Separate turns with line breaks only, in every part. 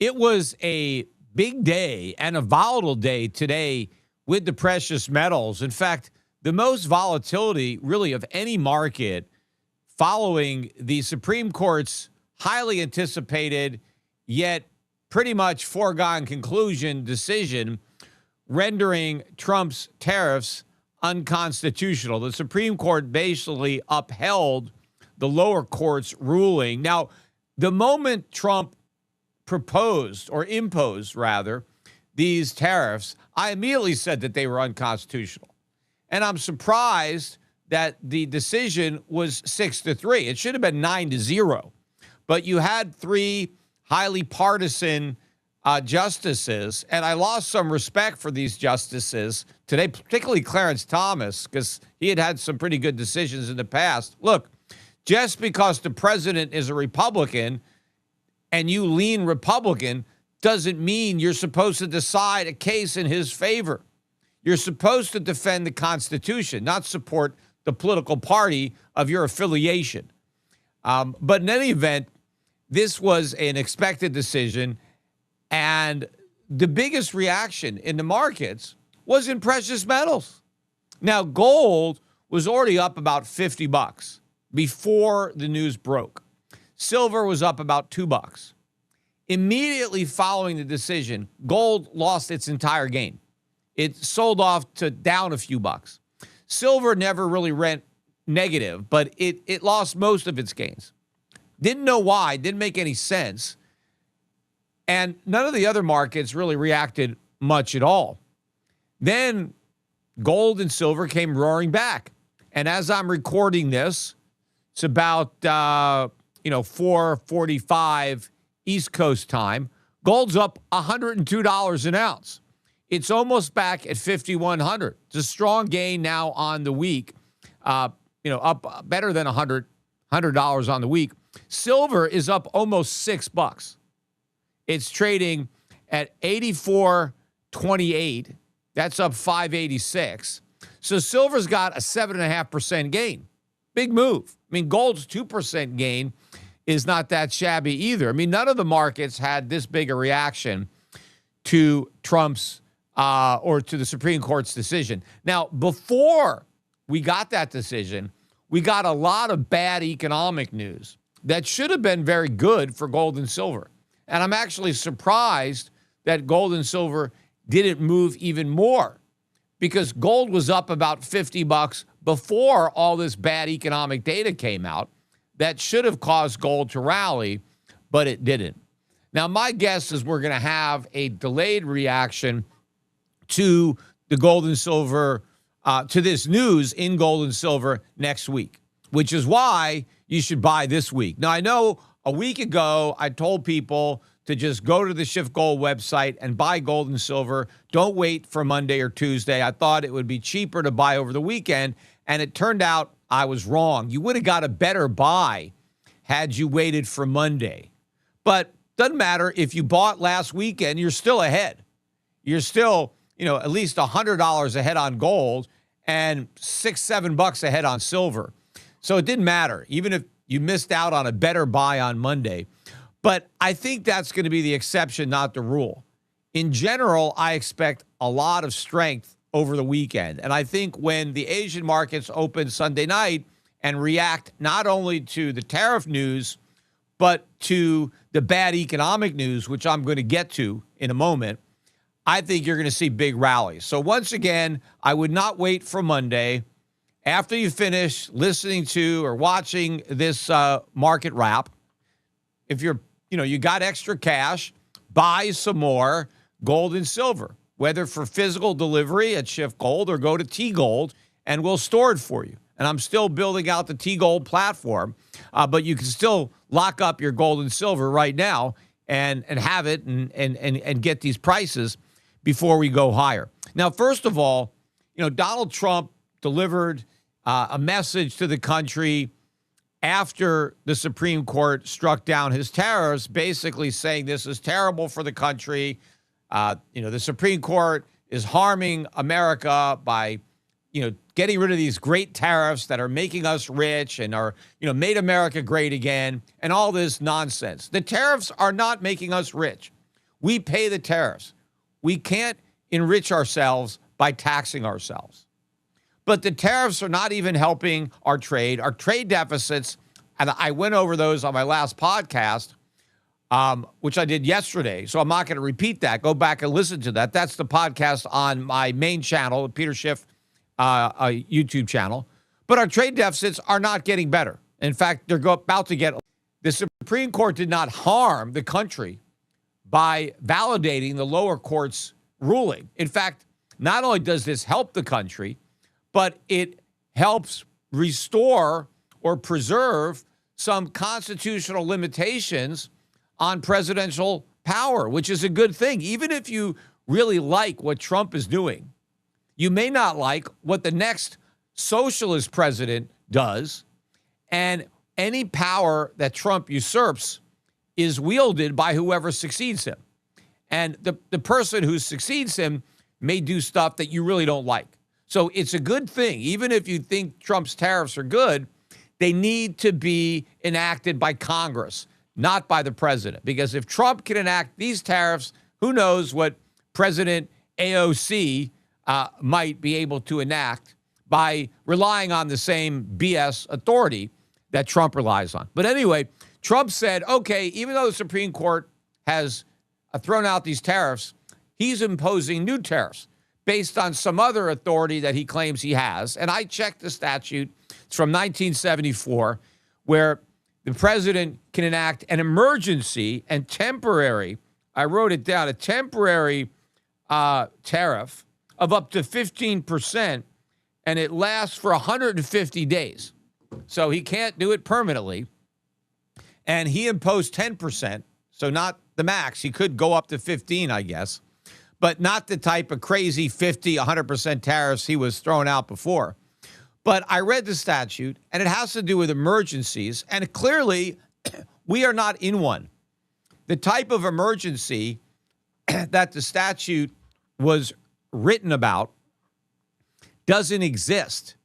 It was a big day and a volatile day today with the precious metals. In fact, the most volatility really of any market following the Supreme Court's highly anticipated yet pretty much foregone conclusion decision rendering Trump's tariffs unconstitutional. The Supreme Court basically upheld the lower court's ruling. Now, the moment Trump proposed or imposed, rather, these tariffs, I immediately said that they were unconstitutional. And I'm surprised that the decision was 6-3. It should have been 9-0. But you had three highly partisan justices, and I lost some respect for these justices today, particularly Clarence Thomas, because he had some pretty good decisions in the past. Look, just because the president is a Republican and you lean Republican doesn't mean you're supposed to decide a case in his favor. You're supposed to defend the Constitution, not support the political party of your affiliation. But in any event, this was an expected decision, and the biggest reaction in the markets was in precious metals. Now, gold was already up about $50 before the news broke. Silver was up about $2. Immediately following the decision, gold lost its entire gain. It sold off to down a few bucks. Silver never really went negative, but it lost most of its gains. Didn't know why, didn't make any sense. And none of the other markets really reacted much at all. Then gold and silver came roaring back. And as I'm recording this, it's about 4:45 East Coast time. Gold's up $102 an ounce. It's almost back at 5,100. It's a strong gain now on the week. Up better than $100 on the week. Silver is up almost $6. It's trading at 84.28. That's up 586. So silver's got a 7.5% gain. Big move. I mean, gold's 2% gain is not that shabby either. I mean, none of the markets had this big a reaction to Trump's or to the Supreme Court's decision. Now, before we got that decision, we got a lot of bad economic news that should have been very good for gold and silver. And I'm actually surprised that gold and silver didn't move even more, because gold was up about $50 before all this bad economic data came out that should have caused gold to rally, but it didn't. Now, my guess is we're going to have a delayed reaction to the gold and silver, to this news in gold and silver next week, which is why you should buy this week. Now, I know a week ago I told people to just go to the Schiff Gold website and buy gold and silver. Don't wait for Monday or Tuesday. I thought it would be cheaper to buy over the weekend, and it turned out I was wrong. You would have got a better buy had you waited for Monday. But doesn't matter. If you bought last weekend, you're still ahead. You're still, at least $100 ahead on gold and $6-7 ahead on silver. So it didn't matter, even if you missed out on a better buy on Monday. But I think that's going to be the exception, not the rule. In general, I expect a lot of strength over the weekend. And I think when the Asian markets open Sunday night and react not only to the tariff news, but to the bad economic news, which I'm going to get to in a moment, I think you're going to see big rallies. So once again, I would not wait for Monday. After you finish listening to or watching this market wrap, if you got extra cash, buy some more gold and silver, whether for physical delivery at Schiff Gold or go to T-Gold, and we'll store it for you. And I'm still building out the T-Gold platform, but you can still lock up your gold and silver right now and have it and get these prices before we go higher. Now, first of all, Donald Trump delivered a message to the country after the Supreme Court struck down his tariffs, basically saying this is terrible for the country. The Supreme Court is harming America by, getting rid of these great tariffs that are making us rich and are, made America great again, and all this nonsense. The tariffs are not making us rich. We pay the tariffs. We can't enrich ourselves by taxing ourselves. But the tariffs are not even helping our trade. Our trade deficits, and I went over those on my last podcast, which I did yesterday, so I'm not going to repeat that. Go back and listen to that. That's the podcast on my main channel, the Peter Schiff YouTube channel. But our trade deficits are not getting better. In fact, they're about to get. The Supreme Court did not harm the country by validating the lower court's ruling. In fact, not only does this help the country, but it helps restore or preserve some constitutional limitations on presidential power, which is a good thing. Even if you really like what Trump is doing, you may not like what the next socialist president does. And any power that Trump usurps is wielded by whoever succeeds him. And the person who succeeds him may do stuff that you really don't like. So it's a good thing. Even if you think Trump's tariffs are good, they need to be enacted by Congress, not by the president. Because if Trump can enact these tariffs, who knows what President AOC might be able to enact by relying on the same BS authority that Trump relies on. But anyway, Trump said, okay, even though the Supreme Court has thrown out these tariffs, he's imposing new tariffs based on some other authority that he claims he has. And I checked the statute. It's from 1974, where the president can enact an emergency and temporary, I wrote it down, a temporary tariff of up to 15%, and it lasts for 150 days. So he can't do it permanently. And he imposed 10%, so not the max. He could go up to 15, I guess, but not the type of crazy 50, 100% tariffs he was throwing out before. But I read the statute, and it has to do with emergencies, and clearly we are not in one. The type of emergency that the statute was written about doesn't exist.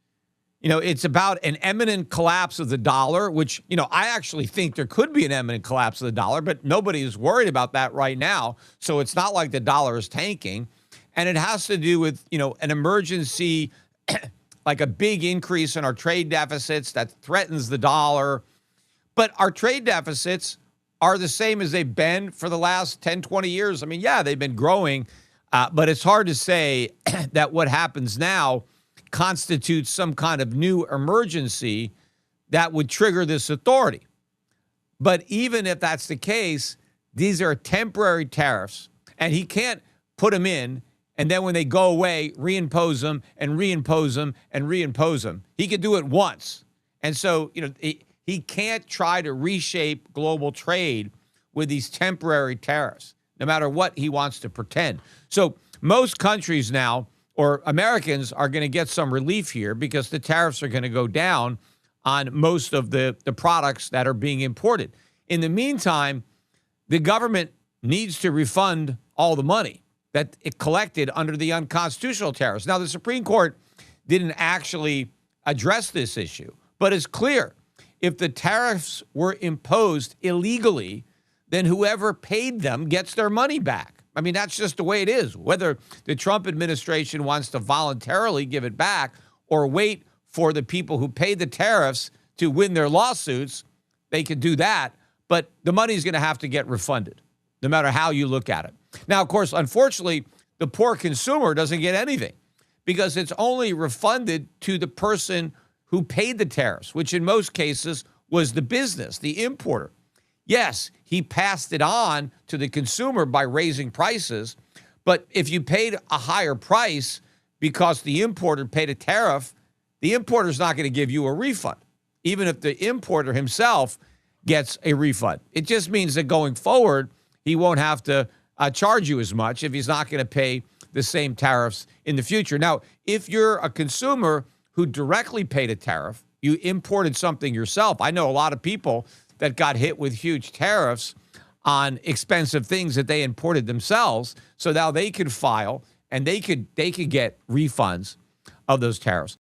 You know, it's about an imminent collapse of the dollar, which, you know, I actually think there could be an imminent collapse of the dollar, but nobody is worried about that right now. So it's not like the dollar is tanking. And it has to do with, you know, an emergency, like a big increase in our trade deficits that threatens the dollar. But our trade deficits are the same as they've been for the last 10, 20 years. I mean, yeah, they've been growing, but it's hard to say that what happens now constitutes some kind of new emergency that would trigger this authority. But even if that's the case, these are temporary tariffs, and he can't put them in and then when they go away, reimpose them and reimpose them and reimpose them. He could do it once. And so, you know, he can't try to reshape global trade with these temporary tariffs, no matter what he wants to pretend. So most countries now, or Americans, are going to get some relief here because the tariffs are going to go down on most of the products that are being imported. In the meantime, the government needs to refund all the money that it collected under the unconstitutional tariffs. Now, the Supreme Court didn't actually address this issue, but it's clear if the tariffs were imposed illegally, then whoever paid them gets their money back. I mean, that's just the way it is. Whether the Trump administration wants to voluntarily give it back or wait for the people who paid the tariffs to win their lawsuits, they could do that. But the money's going to have to get refunded, no matter how you look at it. Now, of course, unfortunately, the poor consumer doesn't get anything because it's only refunded to the person who paid the tariffs, which in most cases was the business, the importer. Yes, he passed it on to the consumer by raising prices, but if you paid a higher price because the importer paid a tariff, the importer's not going to give you a refund, even if the importer himself gets a refund. It just means that going forward, he won't have to charge you as much if he's not going to pay the same tariffs in the future. Now, if you're a consumer who directly paid a tariff, you imported something yourself. I know a lot of people that got hit with huge tariffs on expensive things that they imported themselves. So now they could file and they could get refunds of those tariffs.